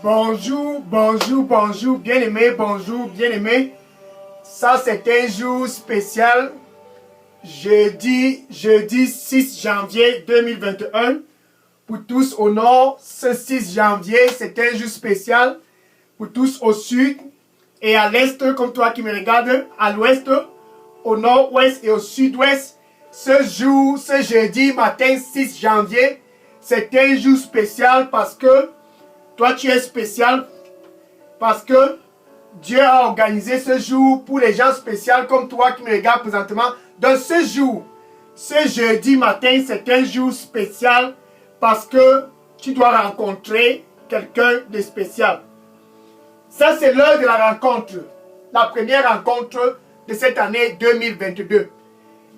Bonjour, bonjour, bonjour, bien-aimé, bonjour, bien-aimé. Ça, c'est un jour spécial. Jeudi 6 janvier 2021. Pour tous au nord, ce 6 janvier, c'est un jour spécial. Pour tous au sud et à l'est, comme toi qui me regardes, à l'ouest, au nord-ouest et au sud-ouest. Ce jour, ce jeudi matin 6 janvier, c'est un jour spécial parce que toi, tu es spécial parce que Dieu a organisé ce jour pour les gens spéciaux comme toi qui me regardent présentement. Dans ce jour, ce jeudi matin, c'est un jour spécial parce que tu dois rencontrer quelqu'un de spécial. Ça, c'est l'heure de la rencontre. La première rencontre de cette année 2022.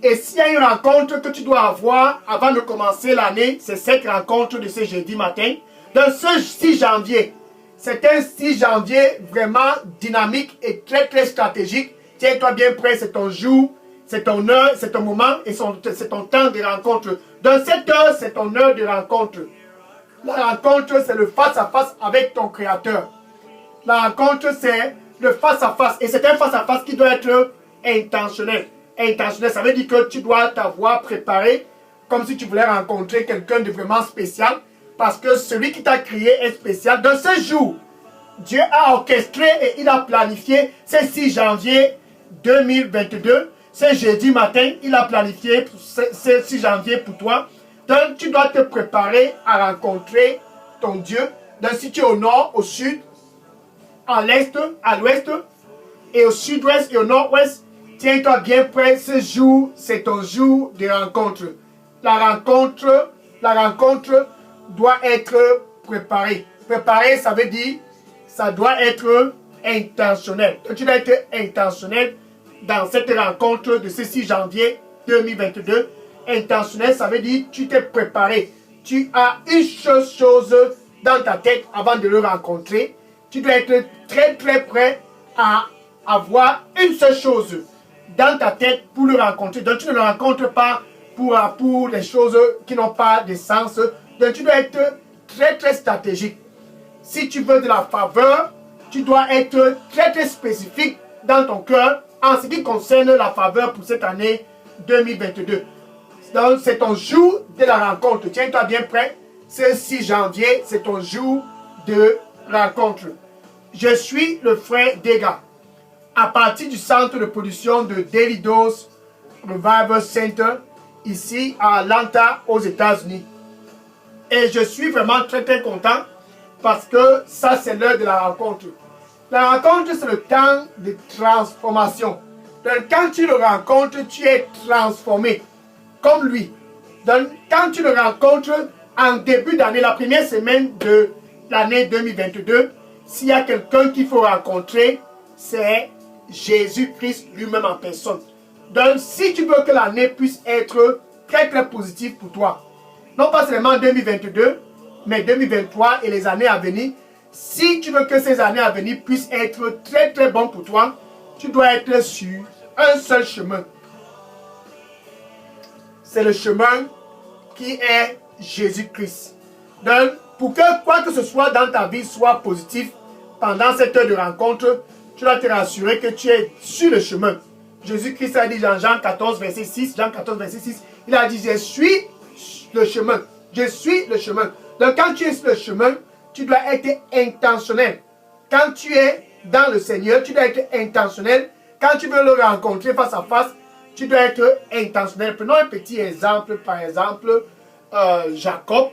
Et s'il y a une rencontre que tu dois avoir avant de commencer l'année, c'est cette rencontre de ce jeudi matin. Dans ce 6 janvier, c'est un 6 janvier vraiment dynamique et très très stratégique. Tiens-toi bien prêt, c'est ton jour, c'est ton heure, c'est ton moment et c'est ton temps de rencontre. Dans cette heure, c'est ton heure de rencontre. La rencontre, c'est le face-à-face avec ton Créateur. La rencontre, c'est le face-à-face. Et c'est un face-à-face qui doit être intentionnel. Intentionnel, ça veut dire que tu dois t'avoir préparé comme si tu voulais rencontrer quelqu'un de vraiment spécial. Parce que celui qui t'a créé est spécial. Dans ce jour, Dieu a orchestré et il a planifié ce 6 janvier 2022. Ce jeudi matin, il a planifié ce 6 janvier pour toi. Donc, tu dois te préparer à rencontrer ton Dieu. Donc, si tu es au nord, au sud, à l'est, à l'ouest, et au sud-ouest et au nord-ouest, tiens-toi bien prêt. Ce jour, c'est ton jour de rencontre. La rencontre doit être préparée. Préparer, ça veut dire, ça doit être intentionnel. Donc, tu dois être intentionnel dans cette rencontre de ce 6 janvier 2022. Intentionnel, ça veut dire, tu t'es préparé. Tu as une chose dans ta tête avant de le rencontrer. Tu dois être très très prêt à avoir une seule chose dans ta tête pour le rencontrer. Donc, tu ne le rencontres pas pour les choses qui n'ont pas de sens. Donc, tu dois être très, très stratégique. Si tu veux de la faveur, tu dois être très, très spécifique dans ton cœur en ce qui concerne la faveur pour cette année 2022. Donc, c'est ton jour de la rencontre. Tiens-toi bien prêt. Ce 6 janvier, c'est ton jour de rencontre. Je suis le frère Dega. À partir du centre de production de Daily Dose Revival Center, ici à Atlanta, aux États-Unis. Et je suis vraiment très très content parce que ça c'est l'heure de la rencontre. La rencontre c'est le temps de transformation. Donc quand tu le rencontres, tu es transformé comme lui. Donc quand tu le rencontres en début d'année, la première semaine de l'année 2022, s'il y a quelqu'un qu'il faut rencontrer, c'est Jésus-Christ lui-même en personne. Donc si tu veux que l'année puisse être très très positive pour toi, non pas seulement en 2022, mais 2023 et les années à venir. Si tu veux que ces années à venir puissent être très très bonnes pour toi, tu dois être sur un seul chemin. C'est le chemin qui est Jésus-Christ. Donc, pour que quoi que ce soit dans ta vie soit positif, pendant cette heure de rencontre, tu dois te rassurer que tu es sur le chemin. Jésus-Christ a dit dans Jean 14, verset 6, Jean 14, verset 6, il a dit, je suis le chemin. Je suis le chemin. Donc quand tu es sur le chemin, tu dois être intentionnel. Quand tu es dans le Seigneur, tu dois être intentionnel. Quand tu veux le rencontrer face à face, tu dois être intentionnel. Prenons un petit exemple, par exemple, Jacob.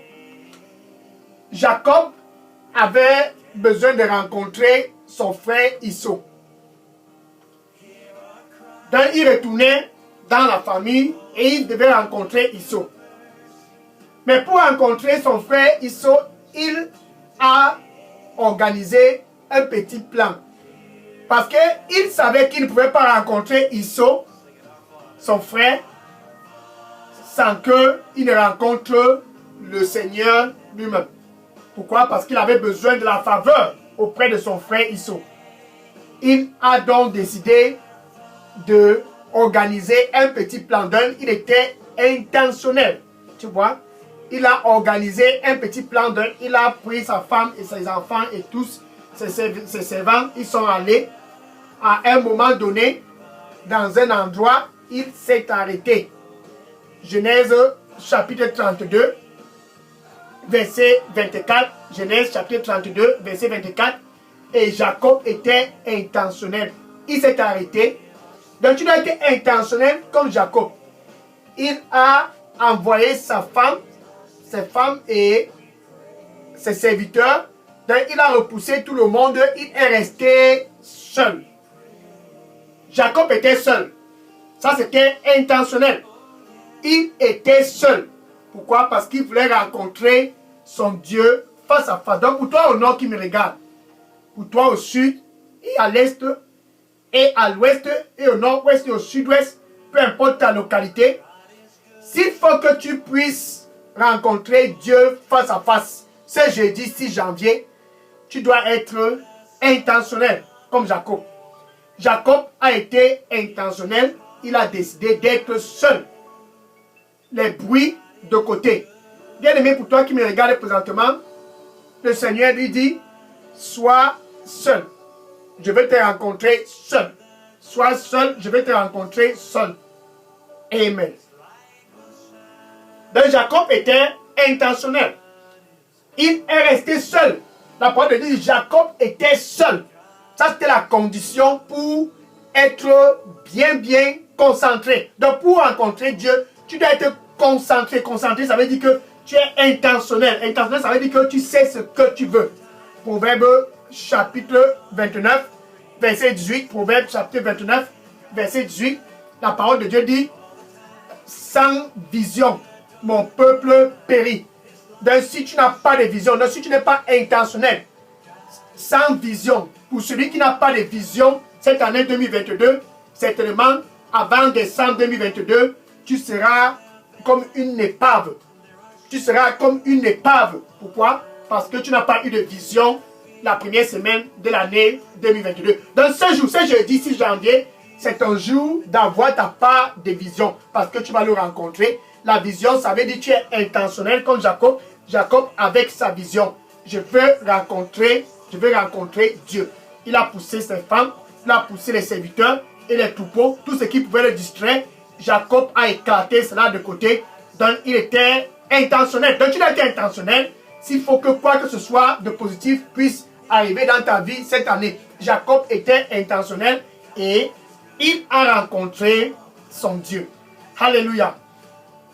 Jacob avait besoin de rencontrer son frère Issou. Donc il retournait dans la famille et il devait rencontrer Issou. Mais pour rencontrer son frère Issou, il a organisé un petit plan. Parce qu'il savait qu'il ne pouvait pas rencontrer Issou, son frère, sans qu'il ne rencontre le Seigneur lui-même. Pourquoi? Parce qu'il avait besoin de la faveur auprès de son frère Issou. Il a donc décidé d'organiser un petit plan. Donc, il était intentionnel. Tu vois? il a organisé un petit plan il a pris sa femme et ses enfants et tous ses servants. Ils sont allés à un moment donné dans un endroit, il s'est arrêté. Genèse chapitre 32, verset 24. Genèse chapitre 32, verset 24. Et Jacob était intentionnel. Il s'est arrêté. Donc tu dois être intentionnel comme Jacob. Il a envoyé sa femme, ses femmes et ses serviteurs. Donc il a repoussé tout le monde. Il est resté seul. Jacob était seul. Ça c'était intentionnel. Il était seul. Pourquoi? Parce qu'il voulait rencontrer son Dieu face à face. Donc pour toi au nord qui me regarde, pour toi au sud et à l'est et à l'ouest et au nord-ouest et au sud-ouest, peu importe ta localité, s'il faut que tu puisses rencontrer Dieu face à face ce jeudi 6 janvier, tu dois être intentionnel comme Jacob. Jacob a été intentionnel, il a décidé d'être seul. Les bruits de côté. Bien aimé, pour toi qui me regarde présentement, le Seigneur lui dit, sois seul. Je vais te rencontrer seul. Sois seul, je vais te rencontrer seul. Amen. Donc Jacob était intentionnel. Il est resté seul. La parole de Dieu dit Jacob était seul. Ça c'était la condition pour être bien concentré. Donc pour rencontrer Dieu, tu dois être concentré. Concentré, ça veut dire que tu es intentionnel. Intentionnel, ça veut dire que tu sais ce que tu veux. Proverbe chapitre 29, verset 18. Proverbe chapitre 29, verset 18. La parole de Dieu dit, sans vision, mon peuple périt. Donc si tu n'as pas de vision, donc si tu n'es pas intentionnel, sans vision, pour celui qui n'a pas de vision, cette année 2022, certainement, avant décembre 2022, tu seras comme une épave. Tu seras comme une épave. Pourquoi? Parce que tu n'as pas eu de vision la première semaine de l'année 2022. Donc ce jour, ce jeudi 6 janvier, c'est un jour d'avoir ta part de vision. Parce que tu vas le rencontrer. La vision, ça veut dire que tu es intentionnel comme Jacob. Jacob avec sa vision. Je veux rencontrer Dieu. Il a poussé ses femmes, il a poussé les serviteurs et les troupeaux, tout ce qui pouvait le distraire. Jacob a écarté cela de côté. Donc il était intentionnel. Donc tu dois être intentionnel s'il faut que quoi que ce soit de positif puisse arriver dans ta vie cette année. Jacob était intentionnel et il a rencontré son Dieu. Alléluia.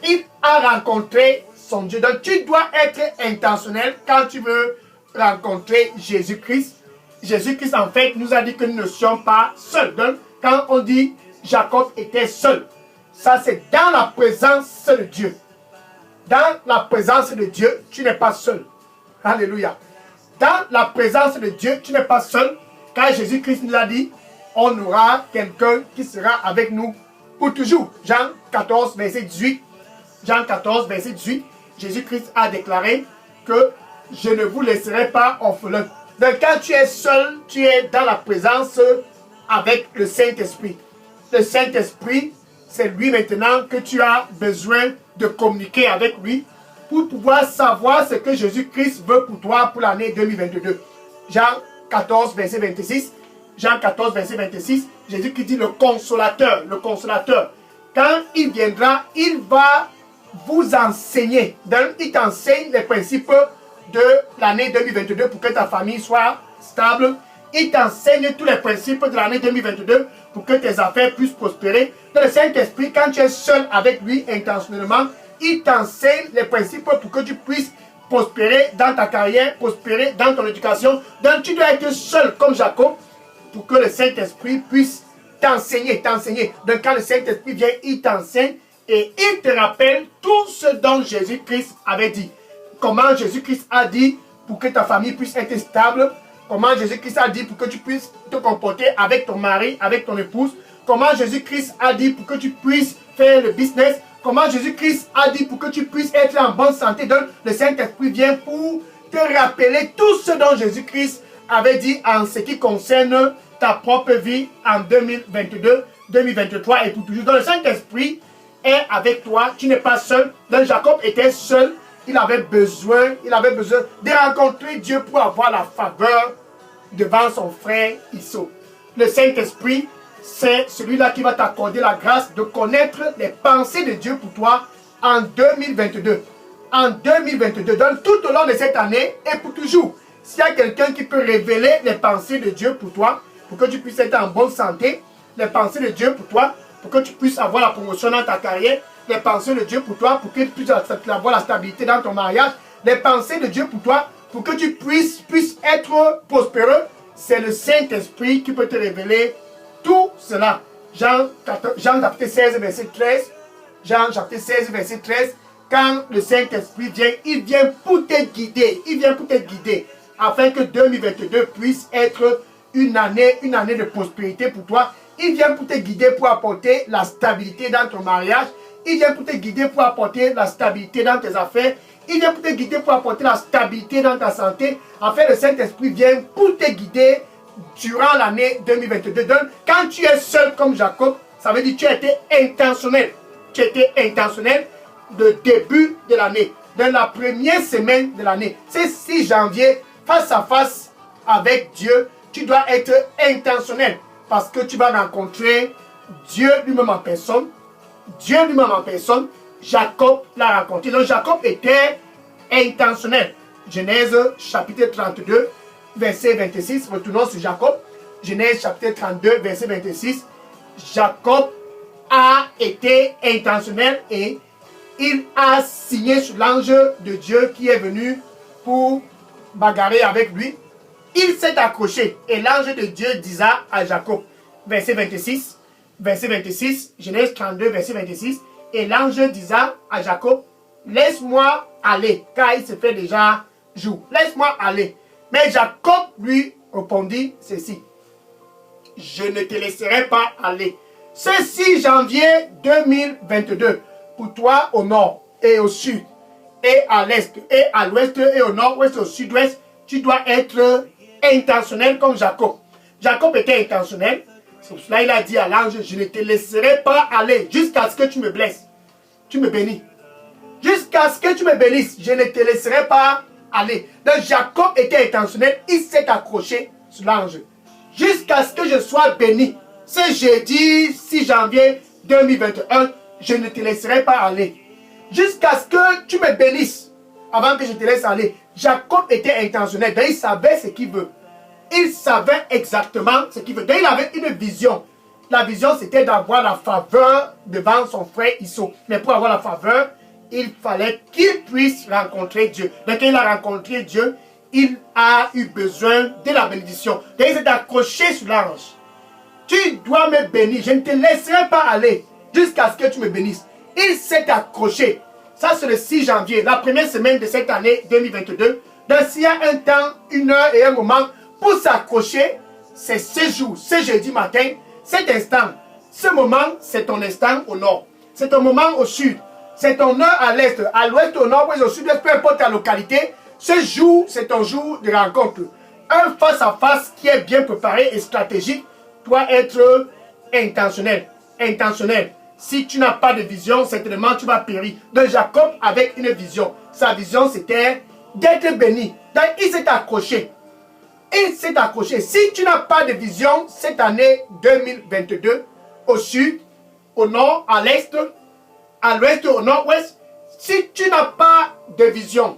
Il a rencontré son Dieu. Donc tu dois être intentionnel quand tu veux rencontrer Jésus-Christ. Jésus-Christ en fait nous a dit que nous ne sommes pas seuls. Donc quand on dit Jacob était seul, ça c'est dans la présence de Dieu. Dans la présence de Dieu, tu n'es pas seul. Alléluia. Dans la présence de Dieu, tu n'es pas seul. Car Jésus-Christ nous a dit, on aura quelqu'un qui sera avec nous pour toujours. Jean 14, verset 18. Jean 14, verset 18. Jésus-Christ a déclaré que je ne vous laisserai pas orphelin. Donc quand tu es seul, tu es dans la présence avec le Saint-Esprit. Le Saint-Esprit, c'est lui maintenant que tu as besoin de communiquer avec lui pour pouvoir savoir ce que Jésus-Christ veut pour toi pour l'année 2022. Jean 14, verset 26. Jean 14, verset 26. Jésus-Christ dit le consolateur. Le consolateur. Quand il viendra, il va vous enseigner. Donc, il t'enseigne les principes de l'année 2022 pour que ta famille soit stable. Il t'enseigne tous les principes de l'année 2022 pour que tes affaires puissent prospérer. Dans le Saint-Esprit, quand tu es seul avec lui intentionnellement, il t'enseigne les principes pour que tu puisses prospérer dans ta carrière, prospérer dans ton éducation. Donc tu dois être seul comme Jacob pour que le Saint-Esprit puisse t'enseigner. Donc quand le Saint-Esprit vient, il t'enseigne et il te rappelle tout ce dont Jésus-Christ avait dit. Comment Jésus-Christ a dit pour que ta famille puisse être stable. Comment Jésus-Christ a dit pour que tu puisses te comporter avec ton mari, avec ton épouse. Comment Jésus-Christ a dit pour que tu puisses faire le business. Comment Jésus-Christ a dit pour que tu puisses être en bonne santé. Donc le Saint-Esprit vient pour te rappeler tout ce dont Jésus-Christ avait dit en ce qui concerne ta propre vie en 2022, 2023 et pour toujours. Donc le Saint-Esprit est avec toi. Tu n'es pas seul. Donc Jacob était seul il avait besoin de rencontrer Dieu pour avoir la faveur devant son frère Issou. Le Saint-Esprit, c'est celui-là qui va t'accorder la grâce de connaître les pensées de Dieu pour toi en 2022. En 2022, donc tout au long de cette année et pour toujours. S'il y a quelqu'un qui peut révéler les pensées de Dieu pour toi, pour que tu puisses être en bonne santé, les pensées de Dieu pour toi, pour que tu puisses avoir la promotion dans ta carrière, les pensées de Dieu pour toi, pour que tu puisses avoir la stabilité dans ton mariage, les pensées de Dieu pour toi, pour que tu puisses être prospéreux, c'est le Saint-Esprit qui peut te révéler tout cela. Jean chapitre 16, verset 13. Jean chapitre 16, verset 13. Quand le Saint-Esprit vient, il vient pour te guider. Il vient pour te guider. Afin que 2022 puisse être une année de prospérité pour toi. Il vient pour te guider, pour apporter la stabilité dans ton mariage. Il vient pour te guider, pour apporter la stabilité dans tes affaires. Il vient pour te guider, pour apporter la stabilité dans ta santé. Enfin, le Saint-Esprit vient pour te guider durant l'année 2022. Donc, quand tu es seul comme Jacob, ça veut dire que tu as été intentionnel. Tu as été intentionnel le début de l'année. Dans la première semaine de l'année. C'est 6 janvier, face à face avec Dieu. Tu dois être intentionnel. Parce que tu vas rencontrer Dieu lui-même en personne. Dieu lui-même en personne. Jacob l'a rencontré. Donc Jacob était intentionnel. Genèse chapitre 32, verset 26. Retournons sur Jacob. Genèse chapitre 32, verset 26. Jacob a été intentionnel et il a signé sur l'ange de Dieu qui est venu pour bagarrer avec lui. Il s'est accroché et l'ange de Dieu disa à Jacob, verset 26, Genèse 32, verset 26, et l'ange disa à Jacob, laisse-moi aller, car il se fait déjà jour. Laisse-moi aller. Mais Jacob lui répondit ceci, je ne te laisserai pas aller. Ce 6 janvier 2022, pour toi au nord et au sud, et à l'est, et à l'ouest, et au nord-ouest, au sud-ouest, tu dois être intentionnel comme Jacob. Jacob était intentionnel. C'est pour cela qu'il a dit à l'ange, je ne te laisserai pas aller jusqu'à ce que tu me blesses. Tu me bénis. Jusqu'à ce que tu me bénisses, je ne te laisserai pas aller. Donc Jacob était intentionnel. Il s'est accroché sur l'ange. Jusqu'à ce que je sois béni. Ce jeudi 6 janvier 2021, je ne te laisserai pas aller. Jusqu'à ce que tu me bénisses. Avant que je te laisse aller. Jacob était intentionnel. Donc il savait ce qu'il veut. Il savait exactement ce qu'il veut. Donc il avait une vision. La vision c'était d'avoir la faveur devant son frère Issou. Mais pour avoir la faveur, il fallait qu'il puisse rencontrer Dieu. Donc quand il a rencontré Dieu, il a eu besoin de la bénédiction. Donc il s'est accroché sur l'ange. Tu dois me bénir. Je ne te laisserai pas aller jusqu'à ce que tu me bénisses. Il s'est accroché. Ça, c'est le 6 janvier, la première semaine de cette année 2022. Donc, s'il y a un temps, une heure et un moment pour s'accrocher, c'est ce jour, ce jeudi matin, cet instant. Ce moment, c'est ton instant au nord. C'est ton moment au sud. C'est ton heure à l'est, à l'ouest, au nord, au sud-est, peu importe ta localité. Ce jour, c'est ton jour de rencontre. Un face-à-face qui est bien préparé et stratégique doit être intentionnel. Intentionnel. Si tu n'as pas de vision, certainement tu vas périr. Donc Jacob avec une vision. Sa vision c'était d'être béni. Donc il s'est accroché. Il s'est accroché. Si tu n'as pas de vision cette année 2022, au sud, au nord, à l'est, à l'ouest, au nord-ouest, si tu n'as pas de vision,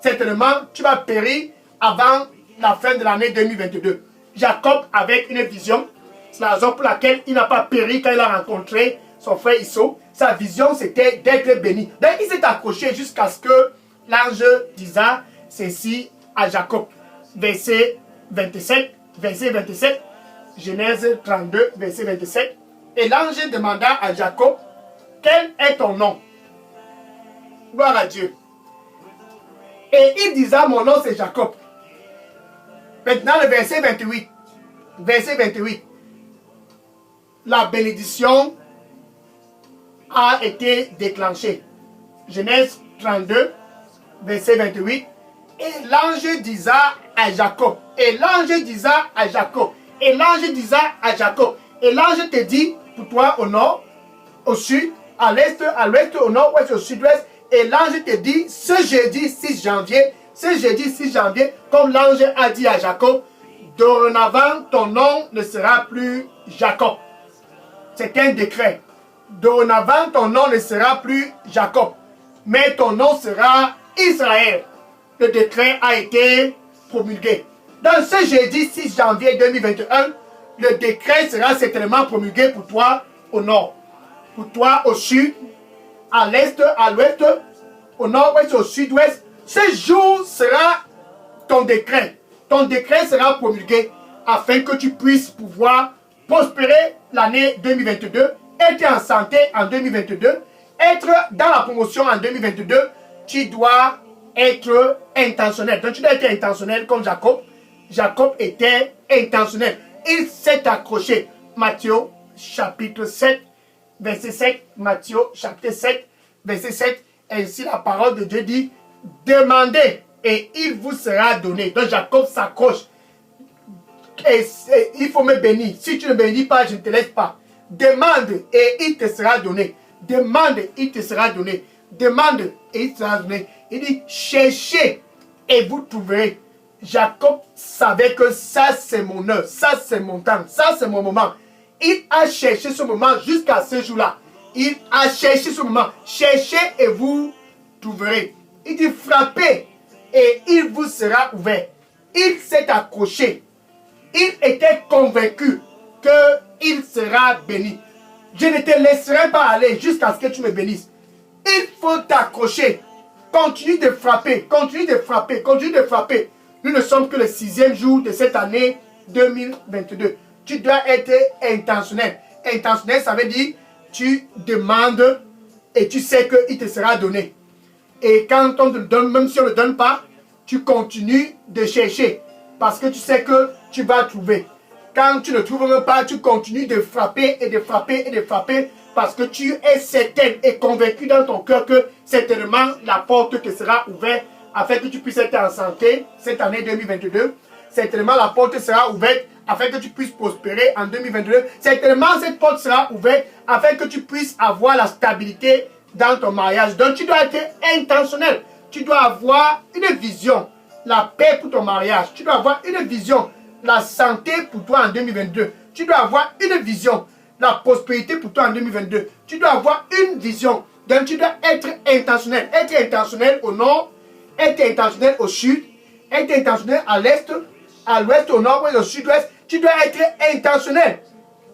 certainement tu vas périr avant la fin de l'année 2022. Jacob avec une vision. C'est la raison pour laquelle il n'a pas péri quand il a rencontré son frère Issou. Sa vision, c'était d'être béni. Donc, il s'est accroché jusqu'à ce que l'ange disa ceci à Jacob. Verset 27, Genèse 32, verset 27. Et l'ange demanda à Jacob, quel est ton nom? Gloire à Dieu. Et il disa, mon nom c'est Jacob. Maintenant, le verset 28. Verset 28. La bénédiction a été déclenchée. Genèse 32, verset 28. Et l'ange disa à Jacob. Et l'ange disa à Jacob. Et l'ange disa à Jacob. Et l'ange te dit, pour toi au nord, au sud, à l'est, au nord-ouest, au sud-ouest, Et l'ange te dit, ce jeudi 6 janvier, comme l'ange a dit à Jacob, dorénavant, ton nom ne sera plus Jacob. C'est un décret. Dorénavant, ton nom ne sera plus Jacob, mais ton nom sera Israël. Le décret a été promulgué. Dans ce jeudi 6 janvier 2021, le décret sera certainement promulgué pour toi au nord, pour toi au sud, à l'est, à l'ouest, au nord-ouest, au sud-ouest. Ce jour sera ton décret. Ton décret sera promulgué afin que tu puisses pouvoir prospérer l'année 2022, être en santé en 2022, être dans la promotion en 2022. Tu dois être intentionnel. Donc tu dois être intentionnel comme Jacob. Jacob était intentionnel. Il s'est accroché. Matthieu chapitre 7, verset 7. Matthieu chapitre 7, verset 7. Ainsi la parole de Dieu dit, demandez et il vous sera donné. Donc Jacob s'accroche. Il faut me bénir. Si tu ne bénis pas, je ne te laisse pas. Demande et il te sera donné. Demande et il te sera donné. Demande et il te sera donné. Il dit, cherchez et vous trouverez. Jacob savait que ça c'est mon heure, ça c'est mon temps, ça c'est mon moment. Il a cherché ce moment jusqu'à ce jour-là. Il a cherché ce moment. Cherchez et vous trouverez. Il dit, frappez et il vous sera ouvert. Il s'est accroché. Il était convaincu qu'il sera béni. Je ne te laisserai pas aller jusqu'à ce que tu me bénisses. Il faut t'accrocher. Continue de frapper, continue de frapper, continue de frapper. Nous ne sommes que le 6e jour de cette année 2022. Tu dois être intentionnel. Intentionnel, ça veut dire tu demandes et tu sais qu'il te sera donné. Et quand on te le donne, même si on ne le donne pas, tu continues de chercher. Parce que tu sais que tu vas trouver. Quand tu ne trouves même pas, tu continues de frapper et de frapper et de frapper. Parce que tu es certaine et convaincu dans ton cœur que certainement la porte te sera ouverte afin que tu puisses être en santé cette année 2022. Certainement la porte sera ouverte afin que tu puisses prospérer en 2022. Certainement cette porte sera ouverte afin que tu puisses avoir la stabilité dans ton mariage. Donc tu dois être intentionnel. Tu dois avoir une vision. La paix pour ton mariage. Tu dois avoir une vision. La santé pour toi en 2022. Tu dois avoir une vision. La prospérité pour toi en 2022. Tu dois avoir une vision. Donc tu dois être intentionnel. Être intentionnel au nord, être intentionnel au sud, être intentionnel à l'est, à l'ouest, au nord, au sud-ouest. Tu dois être intentionnel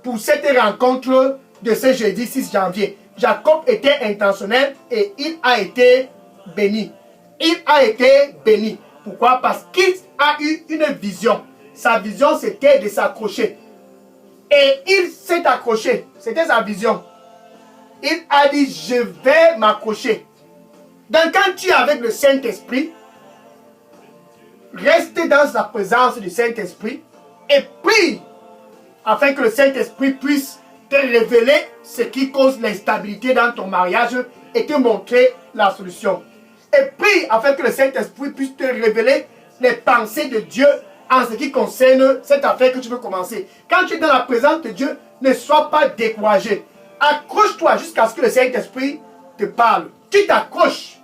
pour cette rencontre de ce jeudi 6 janvier. Jacob était intentionnel et il a été béni. Il a été béni. Pourquoi? Parce qu'il a eu une vision. Sa vision, c'était de s'accrocher. Et il s'est accroché. C'était sa vision. Il a dit, je vais m'accrocher. Donc quand tu es avec le Saint-Esprit, reste dans la présence du Saint-Esprit et prie afin que le Saint-Esprit puisse te révéler ce qui cause l'instabilité dans ton mariage et te montrer la solution. Et prie afin que le Saint-Esprit puisse te révéler les pensées de Dieu en ce qui concerne cette affaire que tu veux commencer. Quand tu es dans la présence de Dieu, ne sois pas découragé. Accroche-toi jusqu'à ce que le Saint-Esprit te parle. Tu t'accroches,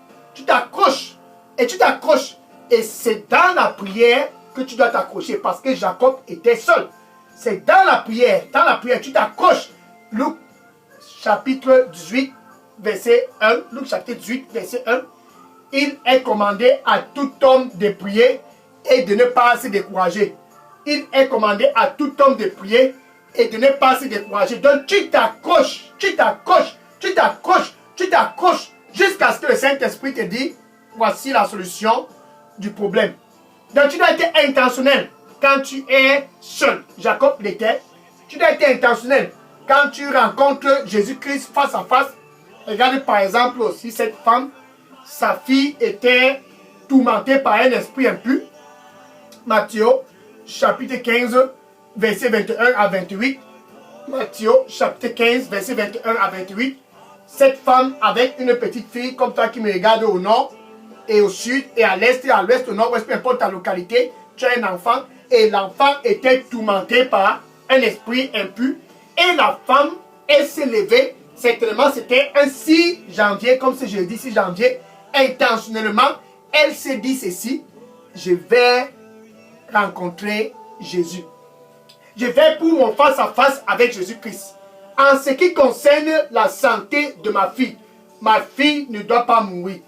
et tu t'accroches. Et c'est dans la prière que tu dois t'accrocher parce que Jacob était seul. C'est dans la prière, tu t'accroches. Luc chapitre 18, verset 1. Luc chapitre 18, verset 1. Il est commandé à tout homme de prier et de ne pas se décourager. Il est commandé à tout homme de prier et de ne pas se décourager. Donc tu t'accroches jusqu'à ce que le Saint-Esprit te dise, voici la solution du problème. Donc tu dois être intentionnel quand tu es seul. Jacob l'était. Tu dois être intentionnel quand tu rencontres Jésus-Christ face à face. Regarde par exemple aussi cette femme. Sa fille était tourmentée par un esprit impur. Matthieu chapitre 15, verset 21 à 28. Matthieu chapitre 15, verset 21 à 28. Cette femme avec une petite fille comme toi qui me regarde au nord et au sud et à l'est et à l'ouest, au nord-ouest, peu importe ta localité, tu as un enfant et l'enfant était tourmenté par un esprit impur et la femme, elle s'est levée, Certainement, c'était un 6 janvier, comme ce jeudi 6 janvier. Intentionnellement, elle s'est dit ceci: je vais rencontrer Jésus. Je vais pour mon face-à-face avec Jésus-Christ. En ce qui concerne la santé de ma fille ne doit pas mourir.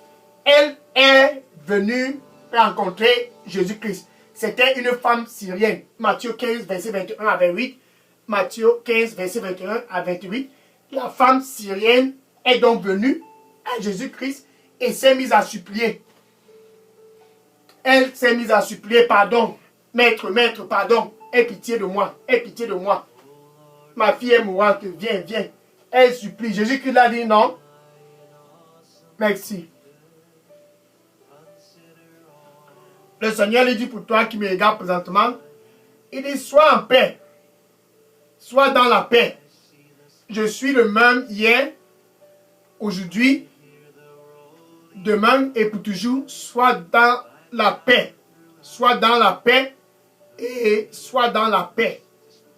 Elle est venue rencontrer Jésus-Christ. C'était une femme syrienne. Matthieu 15, verset 21 à 28. Matthieu 15, verset 21 à 28. La femme syrienne est donc venue à Jésus-Christ et s'est mise à supplier. Elle s'est mise à supplier: pardon, maître, pardon, aie pitié de moi, aie pitié de moi. Ma fille est mourante, viens. Elle supplie. Jésus-Christ a dit: non, merci. Le Seigneur lui dit: pour toi qui me regardes présentement, il dit: sois en paix, sois dans la paix. Je suis le même hier, aujourd'hui, demain et pour toujours. Sois dans la paix. Sois dans la paix et sois dans la paix.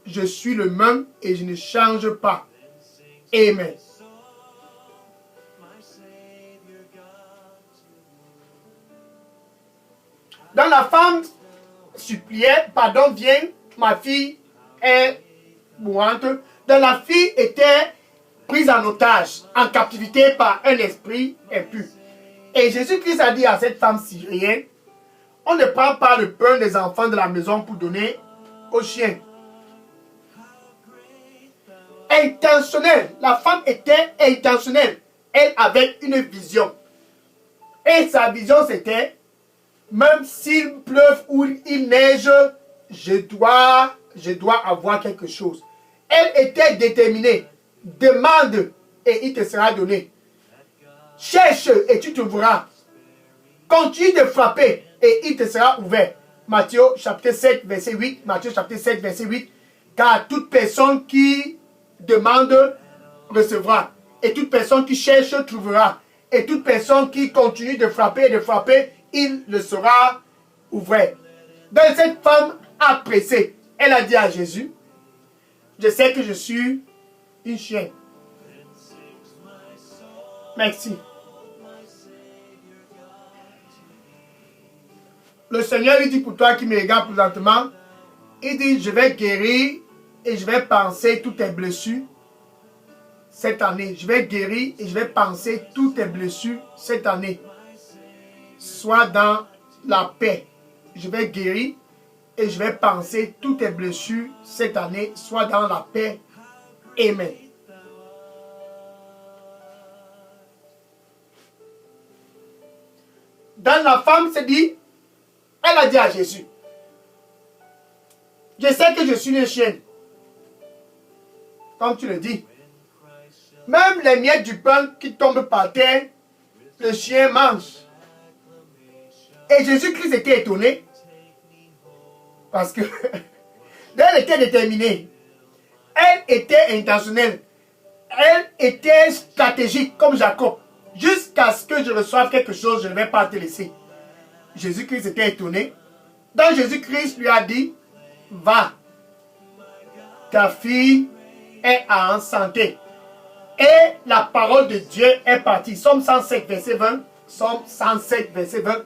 Je suis le même et je ne change pas. Amen. Dans la femme suppliait: pardon, viens, ma fille est mourante. Dans la fille était prise en otage, en captivité par un esprit impur. Et Jésus-Christ a dit à cette femme syrienne: on ne prend pas le pain des enfants de la maison pour donner aux chiens. Intentionnelle. La femme était intentionnelle. Elle avait une vision. Et sa vision c'était: même s'il pleuve ou il neige, je dois avoir quelque chose. Elle était déterminée. Demande et il te sera donné. Cherche et tu trouveras. Continue de frapper et il te sera ouvert. Matthieu chapitre 7 verset 8. Matthieu chapitre 7 verset 8. Car toute personne qui demande recevra. Et toute personne qui cherche trouvera. Et toute personne qui continue de frapper, il le sera ouvert. Donc cette femme a pressé. Elle a dit à Jésus: je sais que je suis une chienne. Merci. Le Seigneur lui dit: pour toi qui me regardes présentement, il dit: je vais guérir et je vais penser toutes tes blessures cette année. Je vais guérir et je vais penser toutes tes blessures cette année. Sois dans la paix. Je vais guérir et je vais penser toutes tes blessures cette année. Sois dans la paix. Amen. Dans la femme se dit, elle a dit à Jésus: je sais que je suis une chienne. Comme tu le dis. Même les miettes du pain qui tombent par terre, le chien mange. Et Jésus-Christ était étonné. Parce que elle était déterminée. Elle était intentionnelle. Elle était stratégique comme Jacob. Jusqu'à ce que je reçoive quelque chose, je ne vais pas te laisser. Jésus-Christ était étonné. Donc Jésus-Christ lui a dit: va, ta fille est en santé. Et la parole de Dieu est partie. Somme 107, verset 20. Somme 107, verset 20.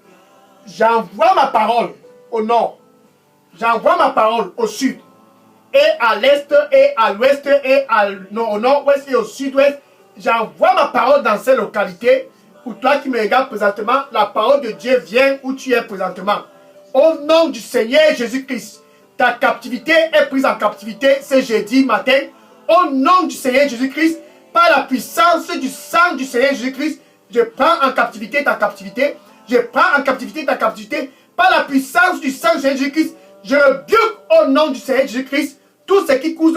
J'envoie ma parole au nord. J'envoie ma parole au sud. Et à l'est, et à l'ouest, et au nord-ouest, et au sud-ouest. J'envoie ma parole dans ces localités. Pour toi qui me regardes présentement, la parole de Dieu vient où tu es présentement. Au nom du Seigneur Jésus-Christ, ta captivité est prise en captivité ce jeudi matin. Au nom du Seigneur Jésus-Christ, par la puissance du sang du Seigneur Jésus-Christ, je prends en captivité ta captivité. Je prends en captivité ta captivité. Par la puissance du sang du Seigneur Jésus-Christ, je rebuke au nom du Seigneur Jésus-Christ tout ce qui cause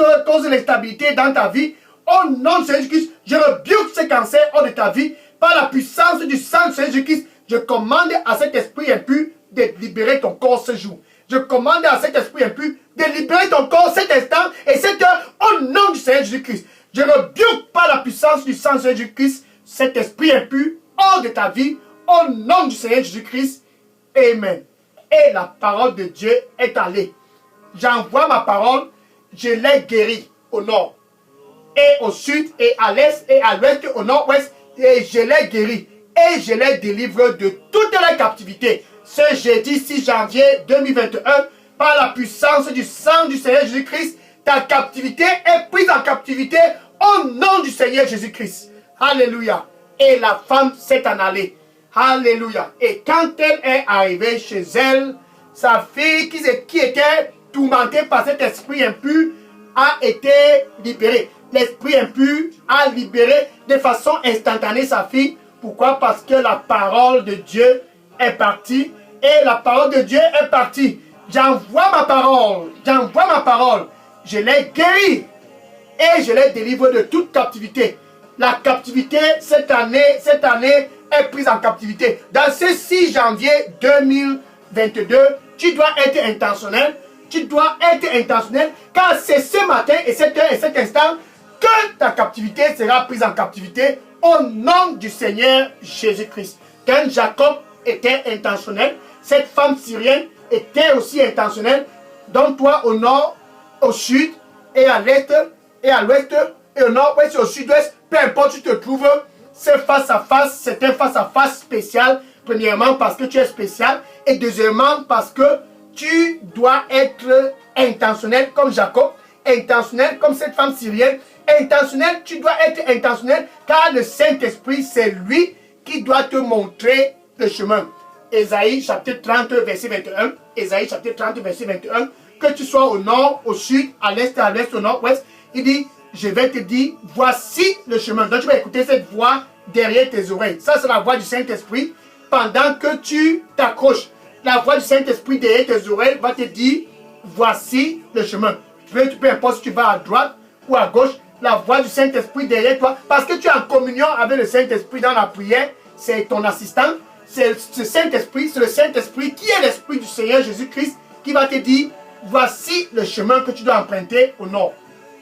l'instabilité dans ta vie. Au nom du Seigneur Jésus-Christ, je rebuke ce cancer hors de ta vie. Par la puissance du sang du Seigneur Jésus-Christ, je commande à cet esprit impur de libérer ton corps ce jour. Je commande à cet esprit impur de libérer ton corps cet instant et cette heure au nom du Seigneur Jésus-Christ. Je rebuke par la puissance du sang de Jésus-Christ cet esprit impur hors de ta vie au nom du Seigneur Jésus-Christ. Amen. Et la parole de Dieu est allée. J'envoie ma parole, je l'ai guérie au nord. et au sud, et à l'est, et à l'ouest, au nord-ouest, et je les guéris, et je les délivre de toute la captivité. Ce jeudi 6 janvier 2021, par la puissance du sang du Seigneur Jésus-Christ, ta captivité est prise en captivité au nom du Seigneur Jésus-Christ. Alléluia. Et la femme s'est en allée. Alléluia. Et quand elle est arrivée chez elle, sa fille qui était tourmentée par cet esprit impur a été libérée. L'esprit impur a libéré de façon instantanée sa fille. Pourquoi? Parce que la parole de Dieu est partie. Et la parole de Dieu est partie. J'envoie ma parole. J'envoie ma parole. Je l'ai guérie. Et je les délivre de toute captivité. La captivité, cette année est prise en captivité. Dans ce 6 janvier 2022, tu dois être intentionnel. Tu dois être intentionnel, car c'est ce matin et cette heure et cet instant que ta captivité sera prise en captivité au nom du Seigneur Jésus-Christ. Quand Jacob était intentionnel, cette femme syrienne était aussi intentionnelle. Donc toi, au nord, au sud, et à l'est, et à l'ouest, et au nord-ouest, et au sud-ouest, peu importe où tu te trouves, c'est face à face, c'est un face à face spécial. Premièrement, parce que tu es spécial, et deuxièmement, parce que tu dois être intentionnel comme Jacob, intentionnel comme cette femme syrienne, intentionnel, tu dois être intentionnel, car le Saint-Esprit, c'est lui qui doit te montrer le chemin. Ésaïe chapitre 30, verset 21, Ésaïe chapitre 30, verset 21, que tu sois au nord, au sud, à l'est, à l'ouest, au nord-ouest, il dit, je vais te dire, voici le chemin. Donc tu vas écouter cette voix derrière tes oreilles. Ça, c'est la voix du Saint-Esprit. Pendant que tu t'accroches, la voix du Saint-Esprit derrière tes oreilles va te dire, voici le chemin. Peu importe si tu vas à droite ou à gauche, la voix du Saint-Esprit derrière toi, parce que tu es en communion avec le Saint-Esprit dans la prière, c'est ton assistant, c'est ce Saint-Esprit, c'est le Saint-Esprit qui est l'Esprit du Seigneur Jésus-Christ qui va te dire, voici le chemin que tu dois emprunter au nord.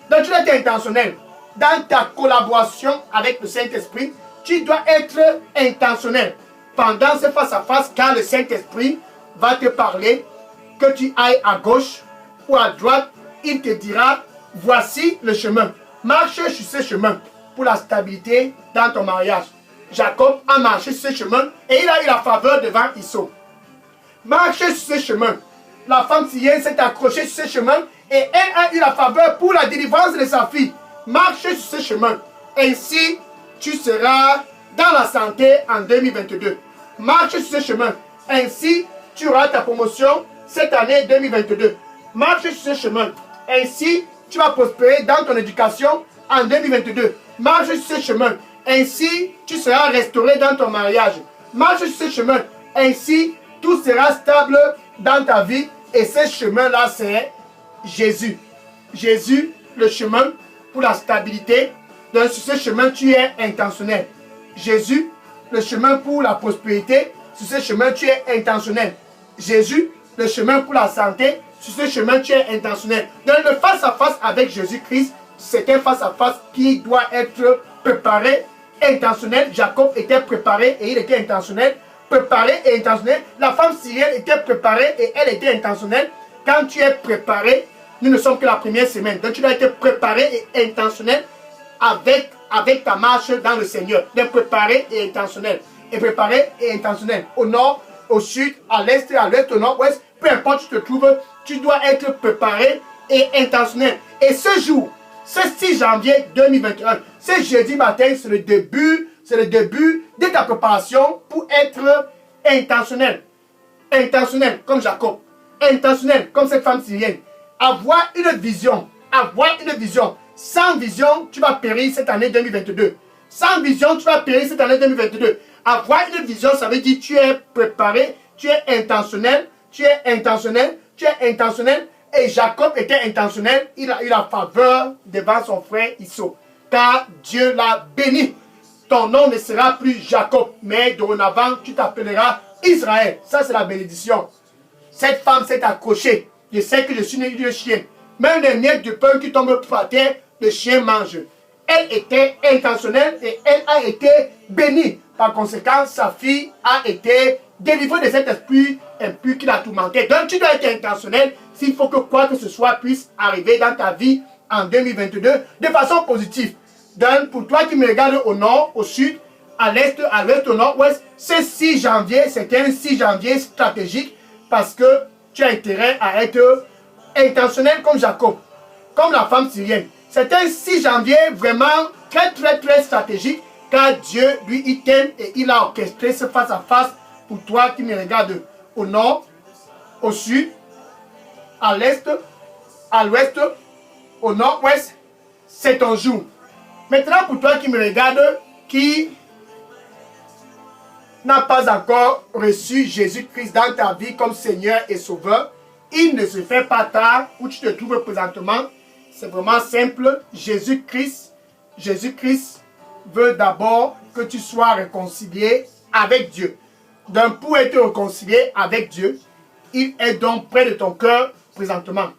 Donc tu dois être intentionnel. Dans ta collaboration avec le Saint-Esprit, tu dois être intentionnel. Pendant ce face-à-face, quand le Saint-Esprit va te parler, que tu ailles à gauche ou à droite, il te dira, voici le chemin. Marche sur ce chemin pour la stabilité dans ton mariage. Jacob a marché sur ce chemin et il a eu la faveur devant Issou. Marche sur ce chemin. La femme syrienne s'est accrochée sur ce chemin et elle a eu la faveur pour la délivrance de sa fille. Marche sur ce chemin. Ainsi, tu seras dans la santé en 2022. Marche sur ce chemin. Ainsi, tu auras ta promotion cette année 2022. Marche sur ce chemin. Ainsi, tu vas prospérer dans ton éducation en 2022. Marche sur ce chemin. Ainsi, tu seras restauré dans ton mariage. Marche sur ce chemin. Ainsi, tout sera stable dans ta vie. Et ce chemin-là, c'est Jésus. Jésus, le chemin pour la stabilité. Donc, sur ce chemin, tu es intentionnel. Jésus, le chemin pour la prospérité. Sur ce chemin, tu es intentionnel. Jésus, le chemin pour la santé. Sur ce chemin, tu es intentionnel. Donc, le face-à-face avec Jésus-Christ, c'est un face-à-face qui doit être préparé, intentionnel. Jacob était préparé et il était intentionnel. Préparé et intentionnel. La femme syrienne était préparée et elle était intentionnelle. Quand tu es préparé, nous ne sommes que la première semaine. Donc, tu dois être préparé et intentionnel avec ta marche dans le Seigneur. Donc, préparé et intentionnel. Et préparé et intentionnel. Au nord, au sud, à l'est, à l'ouest, au nord-ouest, peu importe où tu te trouves, tu dois être préparé et intentionnel. Et ce jour, ce 6 janvier 2021, ce jeudi matin, c'est le début de ta préparation pour être intentionnel. Intentionnel comme Jacob. Intentionnel comme cette femme syrienne. Avoir une vision. Avoir une vision. Sans vision, tu vas périr cette année 2022. Sans vision, tu vas périr cette année 2022. Avoir une vision, ça veut dire tu es préparé, tu es intentionnel, tu es intentionnel, tu es intentionnel. Et Jacob était intentionnel, il a eu la faveur devant son frère Issou. Car Dieu l'a béni. Ton nom ne sera plus Jacob, mais dorénavant, tu t'appelleras Israël. Ça, c'est la bénédiction. Cette femme s'est accrochée. Je sais que je suis né de chien. Même les miettes de pain qui tombent par terre, le chien mange. Elle était intentionnelle et elle a été bénie. Par conséquent, sa fille a été délivrée de cet esprit impur qui l'a tourmenté. Donc, tu dois être intentionnel s'il faut que quoi que ce soit puisse arriver dans ta vie en 2022 de façon positive. Donc, pour toi qui me regardes au nord, au sud, à l'est, à l'ouest, au nord-ouest, ce 6 janvier, c'est un 6 janvier stratégique parce que tu as intérêt à être intentionnel comme Jacob, comme la femme syrienne. C'est un 6 janvier vraiment très stratégique car Dieu, lui, il t'aime et il a orchestré ce face-à-face pour toi qui me regardes au nord, au sud, à l'est, à l'ouest, au nord-ouest. C'est ton jour. Maintenant, pour toi qui me regarde, qui n'a pas encore reçu Jésus-Christ dans ta vie comme Seigneur et Sauveur, il ne se fait pas tard où tu te trouves présentement. C'est vraiment simple. Jésus-Christ veut d'abord que tu sois réconcilié avec Dieu. Donc, pour être réconcilié avec Dieu, il est donc près de ton cœur présentement.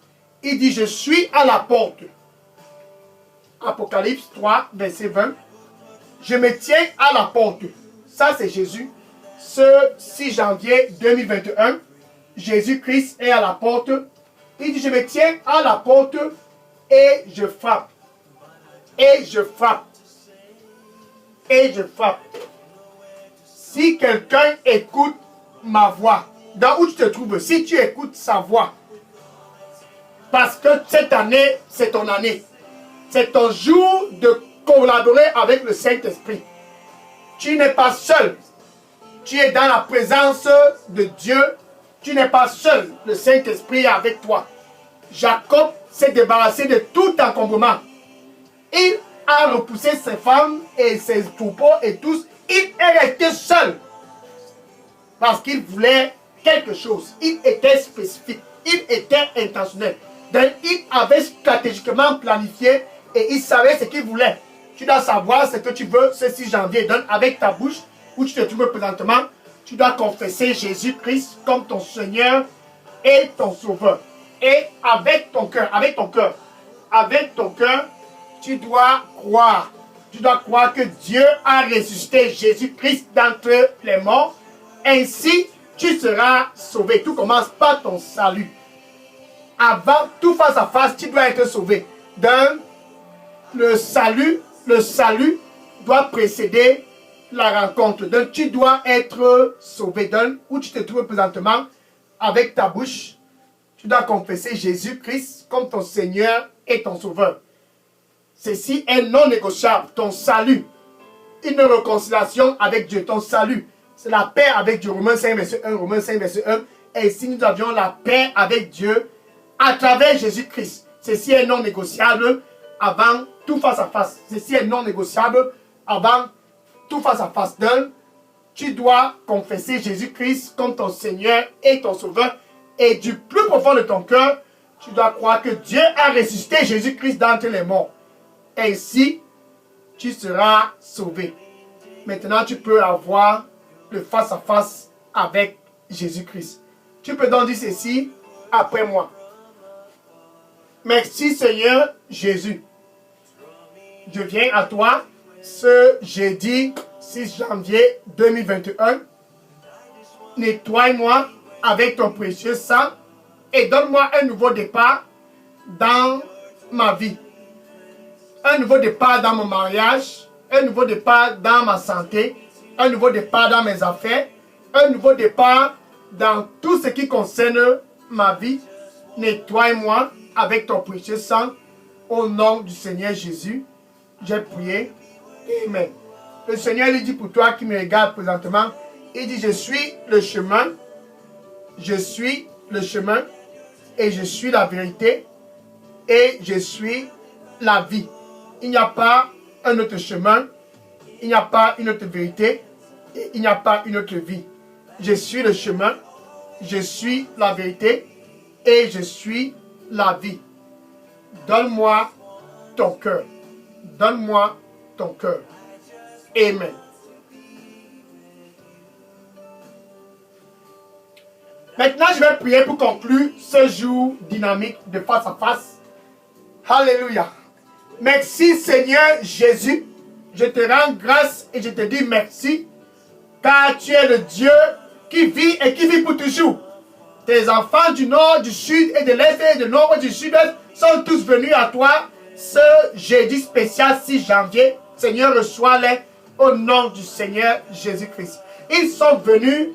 Il dit, je suis à la porte. Apocalypse 3, verset 20. Je me tiens à la porte. Ça, c'est Jésus. Ce 6 janvier 2021, Jésus-Christ est à la porte. Il dit, je me tiens à la porte et je frappe. Et je frappe. Et je frappe. Si quelqu'un écoute ma voix, dans où tu te trouves, si tu écoutes sa voix, parce que cette année, c'est ton année. C'est ton jour de collaborer avec le Saint-Esprit. Tu n'es pas seul. Tu es dans la présence de Dieu. Tu n'es pas seul. Le Saint-Esprit est avec toi. Jacob s'est débarrassé de tout encombrement. Il a repoussé ses femmes et ses troupeaux et tous. Il est resté seul. Parce qu'il voulait quelque chose. Il était spécifique. Il était intentionnel. Donc, il avait stratégiquement planifié et il savait ce qu'il voulait. Tu dois savoir ce que tu veux ce 6 janvier. Donc, avec ta bouche, où tu te trouves présentement, tu dois confesser Jésus-Christ comme ton Seigneur et ton Sauveur. Et avec ton cœur, tu dois croire. Tu dois croire que Dieu a ressuscité Jésus-Christ d'entre les morts. Ainsi, tu seras sauvé. Tout commence par ton salut. Avant tout face à face, tu dois être sauvé. Donc, le salut doit précéder la rencontre. Donc, tu dois être sauvé. Donc, où tu te trouves présentement, avec ta bouche, tu dois confesser Jésus-Christ comme ton Seigneur et ton Sauveur. Ceci est non négociable. Ton salut, une réconciliation avec Dieu, ton salut, c'est la paix avec Dieu. Romains 5, verset 1, Romains 5, verset 1. Et si nous avions la paix avec Dieu à travers Jésus-Christ, ceci est non négociable avant tout face à face. Ceci est non négociable avant tout face à face. Donc, tu dois confesser Jésus-Christ comme ton Seigneur et ton Sauveur. Et du plus profond de ton cœur, tu dois croire que Dieu a ressuscité Jésus-Christ d'entre les morts. Ainsi, tu seras sauvé. Maintenant, tu peux avoir le face-à-face avec Jésus-Christ. Tu peux donc dire ceci après moi. Merci Seigneur Jésus. Je viens à toi ce jeudi 6 janvier 2021. Nettoie-moi avec ton précieux sang et donne-moi un nouveau départ dans ma vie. Un nouveau départ dans mon mariage, un nouveau départ dans ma santé, un nouveau départ dans mes affaires, un nouveau départ dans tout ce qui concerne ma vie. Nettoie-moi avec ton précieux sang au nom du Seigneur Jésus. J'ai prié. Amen. Le Seigneur lui dit pour toi qui me regarde présentement, il dit je suis le chemin, je suis le chemin et je suis la vérité et je suis la vie. Il n'y a pas un autre chemin, il n'y a pas une autre vérité et il n'y a pas une autre vie. Je suis le chemin, je suis la vérité et je suis la vie. Donne-moi ton cœur. Donne-moi ton cœur. Amen. Maintenant, je vais prier pour conclure ce jour dynamique de face à face. Alléluia. Merci Seigneur Jésus. Je te rends grâce et je te dis merci. Car tu es le Dieu qui vit et qui vit pour toujours. Tes enfants du nord, du sud et de l'est et du nord et du sud-est sont tous venus à toi ce jeudi spécial 6 janvier, Seigneur, reçois-les au nom du Seigneur Jésus-Christ. Ils sont venus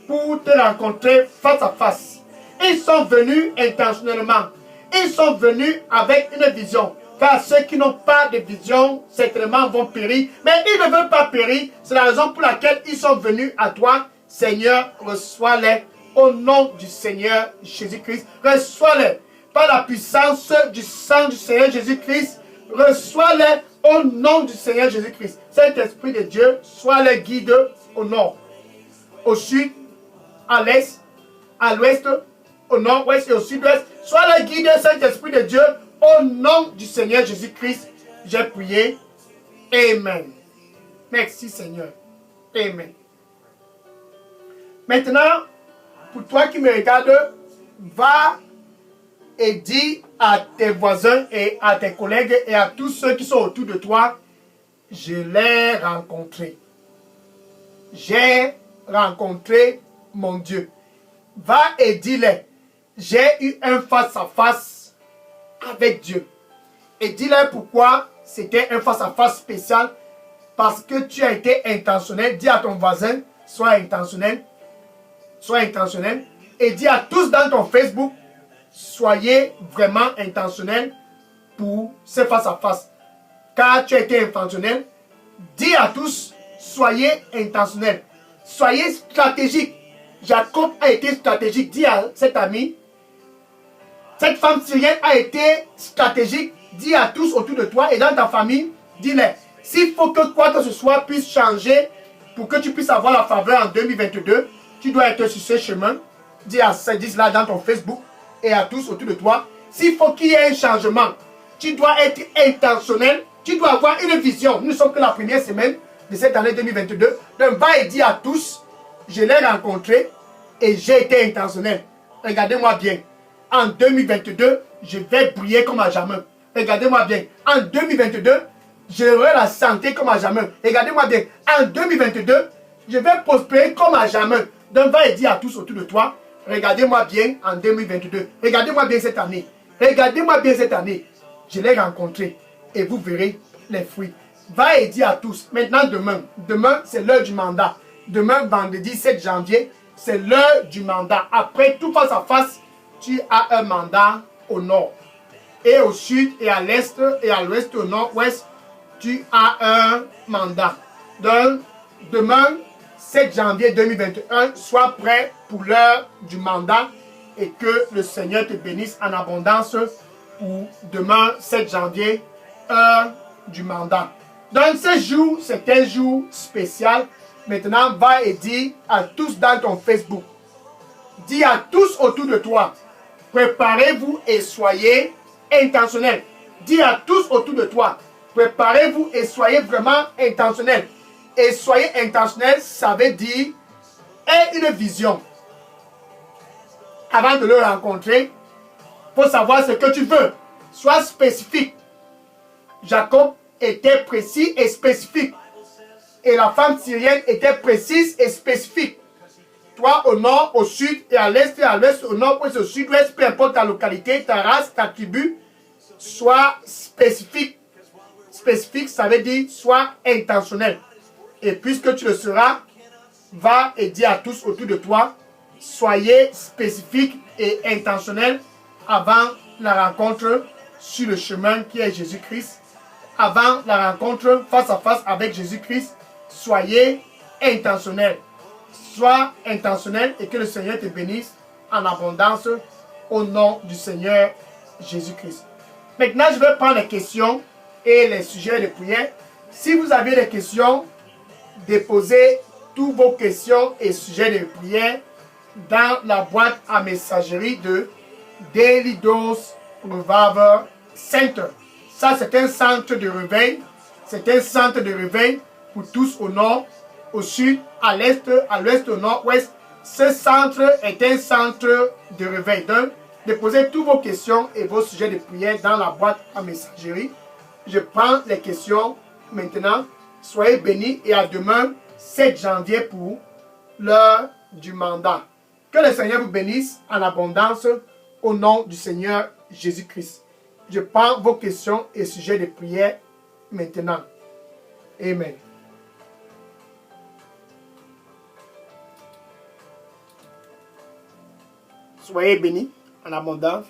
pour te rencontrer face à face. Ils sont venus intentionnellement. Ils sont venus avec une vision. Car ceux qui n'ont pas de vision, certainement vont périr. Mais ils ne veulent pas périr. C'est la raison pour laquelle ils sont venus à toi. Seigneur, reçois-les au nom du Seigneur Jésus-Christ. Reçois-les par la puissance du sang du Seigneur Jésus-Christ. Reçois-les au nom du Seigneur Jésus-Christ. Saint-Esprit de Dieu, sois le guide au nord, au sud, à l'est, à l'ouest, au nord-ouest et au sud-ouest. Sois le guide, Saint-Esprit de Dieu, au nom du Seigneur Jésus-Christ. J'ai prié. Amen. Merci Seigneur. Amen. Maintenant, pour toi qui me regardes, va et dis à tes voisins et à tes collègues et à tous ceux qui sont autour de toi, je l'ai rencontré. J'ai rencontré mon Dieu. Va et dis-le, j'ai eu un face-à-face avec Dieu. Et dis-le pourquoi c'était un face-à-face spécial. Parce que tu as été intentionnel. Dis à ton voisin, sois intentionnel. Sois intentionnel. Et dis à tous dans ton Facebook, soyez vraiment intentionnel pour ce face-à-face. Car tu as été intentionnel. Dis à tous, soyez intentionnel. Soyez stratégique. Jacob a été stratégique. Dis à cet ami, cette femme syrienne a été stratégique. Dis à tous autour de toi et dans ta famille, dis-leur, s'il faut que quoi que ce soit puisse changer pour que tu puisses avoir la faveur en 2022, tu dois être sur ce chemin. Dis à cela dans ton Facebook et à tous autour de toi. S'il faut qu'il y ait un changement, tu dois être intentionnel. Tu dois avoir une vision. Nous ne sommes que la première semaine de cette année 2022. Donc va et dis à tous, je l'ai rencontré et j'ai été intentionnel. Regardez-moi bien. En 2022, je vais briller comme à jamais. Regardez-moi bien. En 2022, j'aurai la santé comme à jamais. Regardez-moi bien. En 2022, je vais prospérer comme à jamais. Donc va et dis à tous autour de toi, regardez-moi bien en 2022. Regardez-moi bien cette année. Regardez-moi bien cette année. Je l'ai rencontré et vous verrez les fruits. Va et dis à tous. Maintenant demain. Demain, c'est l'heure du mandat. Demain, vendredi 7 janvier, c'est l'heure du mandat. Après tout face à face, tu as un mandat au nord. Et au sud, et à l'est, et à l'ouest, au nord-ouest, tu as un mandat. Donc, demain, 7 janvier 2021, sois prêt pour l'heure du mandat et que le Seigneur te bénisse en abondance pour demain, 7 janvier, heure du mandat. Donc, ce jour, c'est un jour spécial. Maintenant, va et dis à tous dans ton Facebook, dis à tous autour de toi, préparez-vous et soyez intentionnels. Dis à tous autour de toi, préparez-vous et soyez vraiment intentionnels. Et soyez intentionnels, ça veut dire, aie une vision. Avant de le rencontrer, il faut savoir ce que tu veux. Sois spécifique. Jacob était précis et spécifique. Et la femme syrienne était précise et spécifique. Toi, au nord, au sud, et à l'est, et à l'ouest, au nord-ouest, au sud-ouest, peu importe ta localité, ta race, ta tribu, sois spécifique. Spécifique, ça veut dire sois intentionnel. Et puisque tu le seras, va et dis à tous autour de toi, soyez spécifique et intentionnel avant la rencontre sur le chemin qui est Jésus-Christ. Avant la rencontre face à face avec Jésus-Christ, soyez intentionnel. Sois intentionnel et que le Seigneur te bénisse en abondance au nom du Seigneur Jésus-Christ. Maintenant, je vais prendre les questions et les sujets de prière. Si vous avez des questions, déposez toutes vos questions et sujets de prière dans la boîte à messagerie de Daily Dose Revival Center. Ça, c'est un centre de réveil. C'est un centre de réveil pour tous au nord, au sud, à l'est, à l'ouest, au nord-ouest. Ce centre est un centre de réveil. Donc, déposez toutes vos questions et vos sujets de prière dans la boîte à messagerie. Je prends les questions maintenant. Soyez bénis et à demain, 7 janvier pour l'heure du mandat. Que le Seigneur vous bénisse en abondance au nom du Seigneur Jésus-Christ. Je prends vos questions et sujets de prière maintenant. Amen. Soyez bénis en abondance.